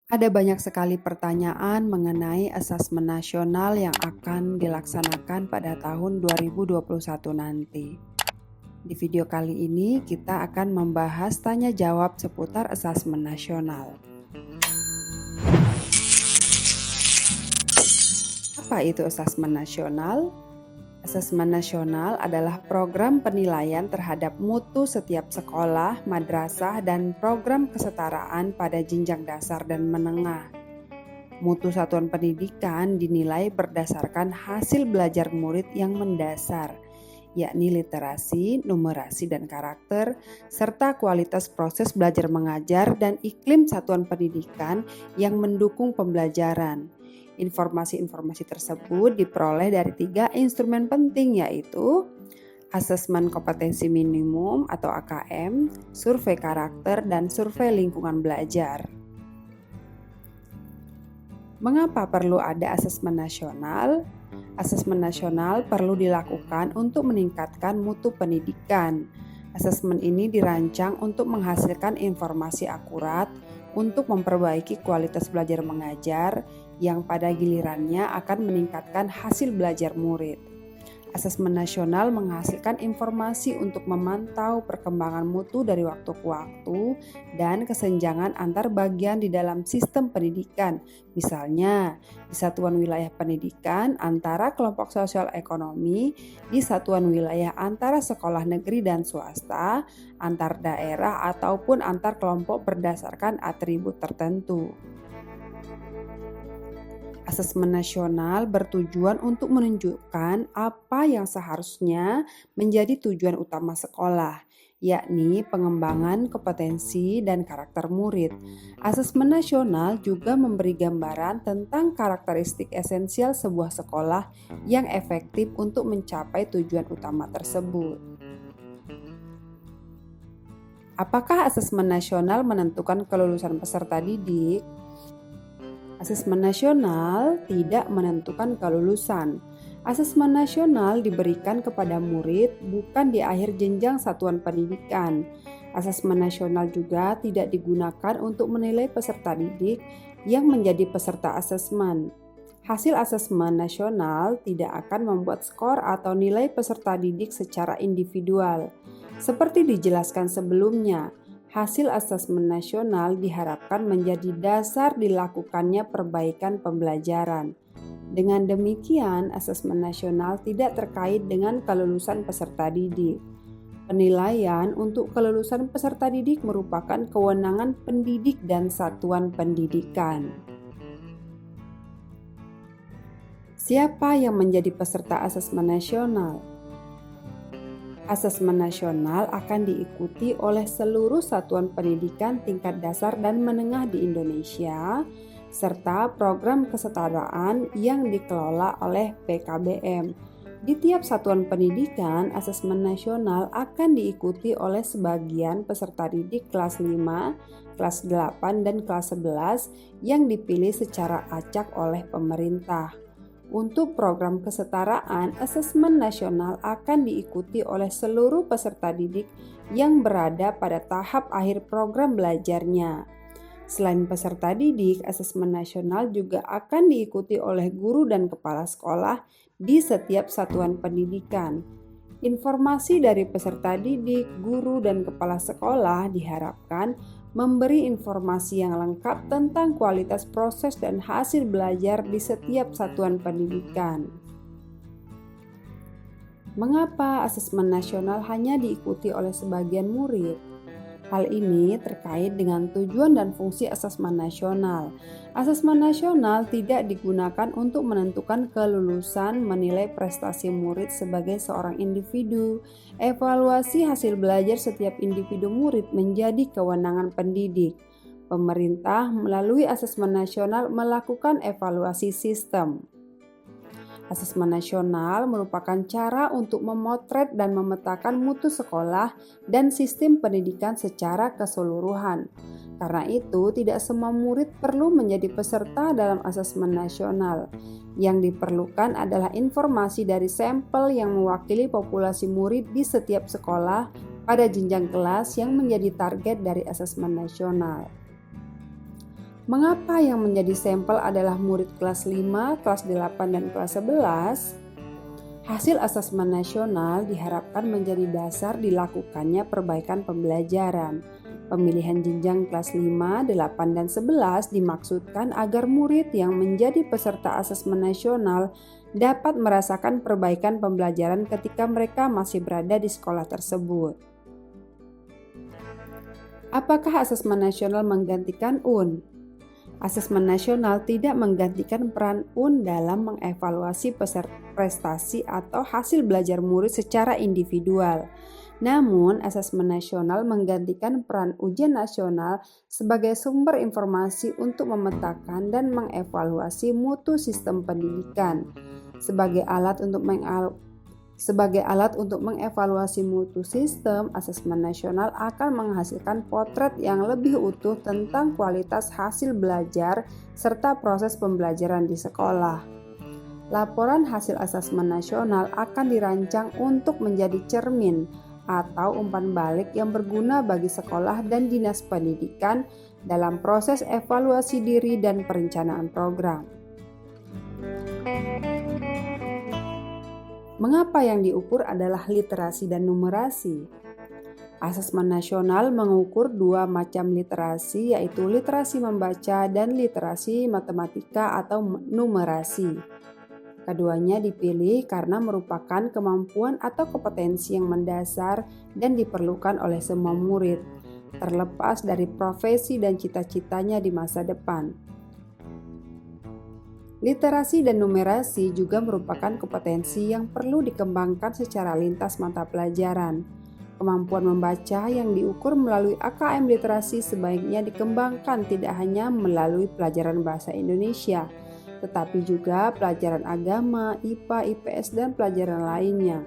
Ada banyak sekali pertanyaan mengenai asesmen nasional yang akan dilaksanakan pada tahun 2021 nanti. Di video kali ini kita akan membahas tanya jawab seputar asesmen nasional. Apa itu asesmen nasional? Asesmen nasional adalah program penilaian terhadap mutu setiap sekolah, madrasah, dan program kesetaraan pada jenjang dasar dan menengah. Mutu satuan pendidikan dinilai berdasarkan hasil belajar murid yang mendasar, yakni literasi, numerasi, dan karakter, serta kualitas proses belajar mengajar dan iklim satuan pendidikan yang mendukung pembelajaran. Informasi-informasi tersebut diperoleh dari 3 instrumen penting, yaitu Asesmen Kompetensi Minimum atau AKM, Survei Karakter, dan Survei Lingkungan Belajar. Mengapa perlu ada asesmen nasional? Asesmen nasional perlu dilakukan untuk meningkatkan mutu pendidikan. Asesmen ini dirancang untuk menghasilkan informasi akurat untuk memperbaiki kualitas belajar mengajar yang pada gilirannya akan meningkatkan hasil belajar murid. Asesmen nasional menghasilkan informasi untuk memantau perkembangan mutu dari waktu ke waktu dan kesenjangan antar bagian di dalam sistem pendidikan. Misalnya, di satuan wilayah pendidikan antara kelompok sosial ekonomi, di satuan wilayah antara sekolah negeri dan swasta, antar daerah ataupun antar kelompok berdasarkan atribut tertentu. Asesmen nasional bertujuan untuk menunjukkan apa yang seharusnya menjadi tujuan utama sekolah, yakni pengembangan kompetensi dan karakter murid. Asesmen nasional juga memberi gambaran tentang karakteristik esensial sebuah sekolah yang efektif untuk mencapai tujuan utama tersebut. Apakah asesmen nasional menentukan kelulusan peserta didik? Asesmen nasional tidak menentukan kelulusan. Asesmen nasional diberikan kepada murid bukan di akhir jenjang satuan pendidikan. Asesmen nasional juga tidak digunakan untuk menilai peserta didik yang menjadi peserta asesmen. Hasil asesmen nasional tidak akan membuat skor atau nilai peserta didik secara individual. Seperti dijelaskan sebelumnya, hasil asesmen nasional diharapkan menjadi dasar dilakukannya perbaikan pembelajaran. Dengan demikian, asesmen nasional tidak terkait dengan kelulusan peserta didik. Penilaian untuk kelulusan peserta didik merupakan kewenangan pendidik dan satuan pendidikan. Siapa yang menjadi peserta asesmen nasional? Asesmen nasional akan diikuti oleh seluruh satuan pendidikan tingkat dasar dan menengah di Indonesia, serta program kesetaraan yang dikelola oleh PKBM. Di tiap satuan pendidikan, asesmen nasional akan diikuti oleh sebagian peserta didik kelas 5, kelas 8, dan kelas 11 yang dipilih secara acak oleh pemerintah. Untuk program kesetaraan, asesmen nasional akan diikuti oleh seluruh peserta didik yang berada pada tahap akhir program belajarnya. Selain peserta didik, asesmen nasional juga akan diikuti oleh guru dan kepala sekolah di setiap satuan pendidikan. Informasi dari peserta didik, guru, dan kepala sekolah diharapkan memberi informasi yang lengkap tentang kualitas proses dan hasil belajar di setiap satuan pendidikan. Mengapa asesmen nasional hanya diikuti oleh sebagian murid? Hal ini terkait dengan tujuan dan fungsi asesmen nasional. Asesmen nasional tidak digunakan untuk menentukan kelulusan, menilai prestasi murid sebagai seorang individu. Evaluasi hasil belajar setiap individu murid menjadi kewenangan pendidik. Pemerintah melalui asesmen nasional melakukan evaluasi sistem. Asesmen nasional merupakan cara untuk memotret dan memetakan mutu sekolah dan sistem pendidikan secara keseluruhan. Karena itu, tidak semua murid perlu menjadi peserta dalam asesmen nasional. Yang diperlukan adalah informasi dari sampel yang mewakili populasi murid di setiap sekolah pada jenjang kelas yang menjadi target dari asesmen nasional. Mengapa yang menjadi sampel adalah murid kelas 5, kelas 8, dan kelas 11? Hasil asesmen nasional diharapkan menjadi dasar dilakukannya perbaikan pembelajaran. Pemilihan jenjang kelas 5, 8, dan 11 dimaksudkan agar murid yang menjadi peserta asesmen nasional dapat merasakan perbaikan pembelajaran ketika mereka masih berada di sekolah tersebut. Apakah asesmen nasional menggantikan UN? Asesmen nasional tidak menggantikan peran UN dalam mengevaluasi prestasi atau hasil belajar murid secara individual. Namun, asesmen nasional menggantikan peran ujian nasional sebagai sumber informasi untuk memetakan dan mengevaluasi mutu sistem pendidikan. Sebagai alat untuk mengevaluasi mutu sistem, asesmen nasional akan menghasilkan potret yang lebih utuh tentang kualitas hasil belajar serta proses pembelajaran di sekolah. Laporan hasil asesmen nasional akan dirancang untuk menjadi cermin atau umpan balik yang berguna bagi sekolah dan dinas pendidikan dalam proses evaluasi diri dan perencanaan program. Mengapa yang diukur adalah literasi dan numerasi? Asesmen nasional mengukur dua macam literasi, yaitu literasi membaca dan literasi matematika atau numerasi. Keduanya dipilih karena merupakan kemampuan atau kompetensi yang mendasar dan diperlukan oleh semua murid, terlepas dari profesi dan cita-citanya di masa depan. Literasi dan numerasi juga merupakan kompetensi yang perlu dikembangkan secara lintas mata pelajaran. Kemampuan membaca yang diukur melalui AKM literasi sebaiknya dikembangkan tidak hanya melalui pelajaran bahasa Indonesia, tetapi juga pelajaran agama, IPA, IPS, dan pelajaran lainnya.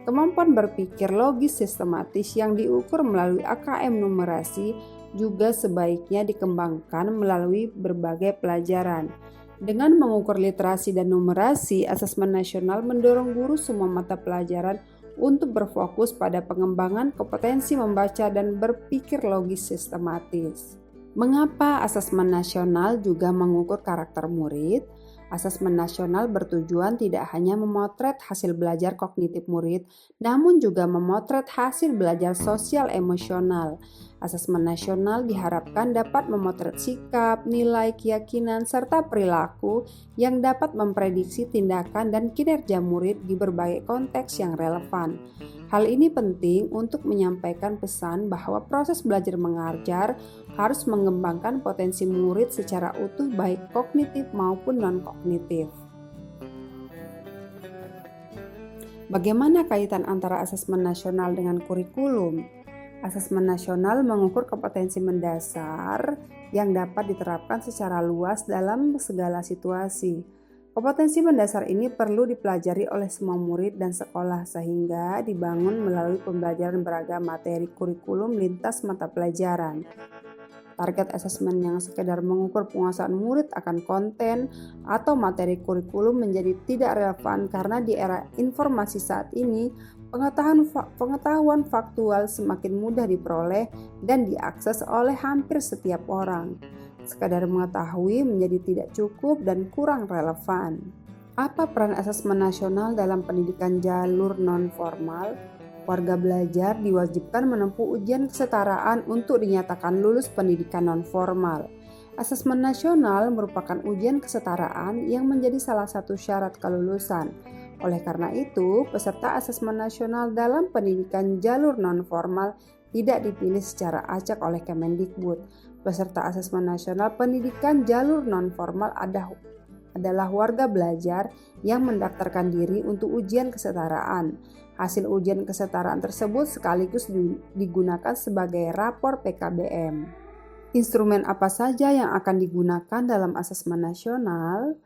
Kemampuan berpikir logis sistematis yang diukur melalui AKM numerasi juga sebaiknya dikembangkan melalui berbagai pelajaran. Dengan mengukur literasi dan numerasi, asesmen nasional mendorong guru semua mata pelajaran untuk berfokus pada pengembangan kompetensi membaca dan berpikir logis sistematis. Mengapa asesmen nasional juga mengukur karakter murid? Asesmen nasional bertujuan tidak hanya memotret hasil belajar kognitif murid, namun juga memotret hasil belajar sosial emosional. Asesmen nasional diharapkan dapat memotret sikap, nilai, keyakinan, serta perilaku yang dapat memprediksi tindakan dan kinerja murid di berbagai konteks yang relevan. Hal ini penting untuk menyampaikan pesan bahwa proses belajar mengajar harus mengembangkan potensi murid secara utuh baik kognitif maupun non-kognitif. Bagaimana kaitan antara asesmen nasional dengan kurikulum? Asesmen nasional mengukur kompetensi mendasar yang dapat diterapkan secara luas dalam segala situasi. Kompetensi mendasar ini perlu dipelajari oleh semua murid dan sekolah sehingga dibangun melalui pembelajaran beragam materi kurikulum lintas mata pelajaran. Target asesmen yang sekedar mengukur penguasaan murid akan konten atau materi kurikulum menjadi tidak relevan karena di era informasi saat ini pengetahuan faktual semakin mudah diperoleh dan diakses oleh hampir setiap orang. Sekadar mengetahui menjadi tidak cukup dan kurang relevan. Apa peran asesmen nasional dalam pendidikan jalur non-formal? Warga belajar diwajibkan menempuh ujian kesetaraan untuk dinyatakan lulus pendidikan non-formal. Asesmen nasional merupakan ujian kesetaraan yang menjadi salah satu syarat kelulusan. Oleh karena itu, peserta asesmen nasional dalam pendidikan jalur non-formal tidak dipilih secara acak oleh Kemendikbud. Peserta asesmen nasional pendidikan jalur non-formal adalah warga belajar yang mendaftarkan diri untuk ujian kesetaraan. Hasil ujian kesetaraan tersebut sekaligus digunakan sebagai rapor PKBM. Instrumen apa saja yang akan digunakan dalam asesmen nasional?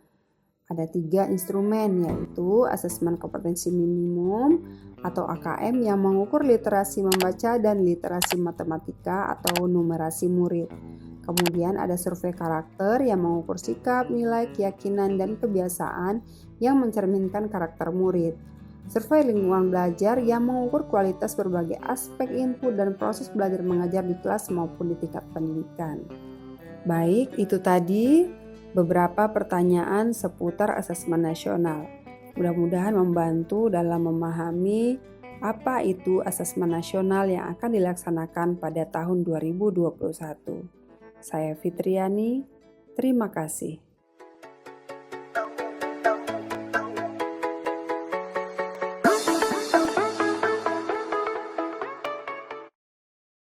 Ada 3 instrumen, yaitu asesmen kompetensi minimum atau AKM yang mengukur literasi membaca dan literasi matematika atau numerasi murid. Kemudian ada survei karakter yang mengukur sikap, nilai, keyakinan, dan kebiasaan yang mencerminkan karakter murid. Survei lingkungan belajar yang mengukur kualitas berbagai aspek input dan proses belajar mengajar di kelas maupun di tingkat pendidikan. Baik, itu tadi beberapa pertanyaan seputar asesmen nasional. Mudah-mudahan membantu dalam memahami apa itu asesmen nasional yang akan dilaksanakan pada tahun 2021. Saya Fitriani, terima kasih.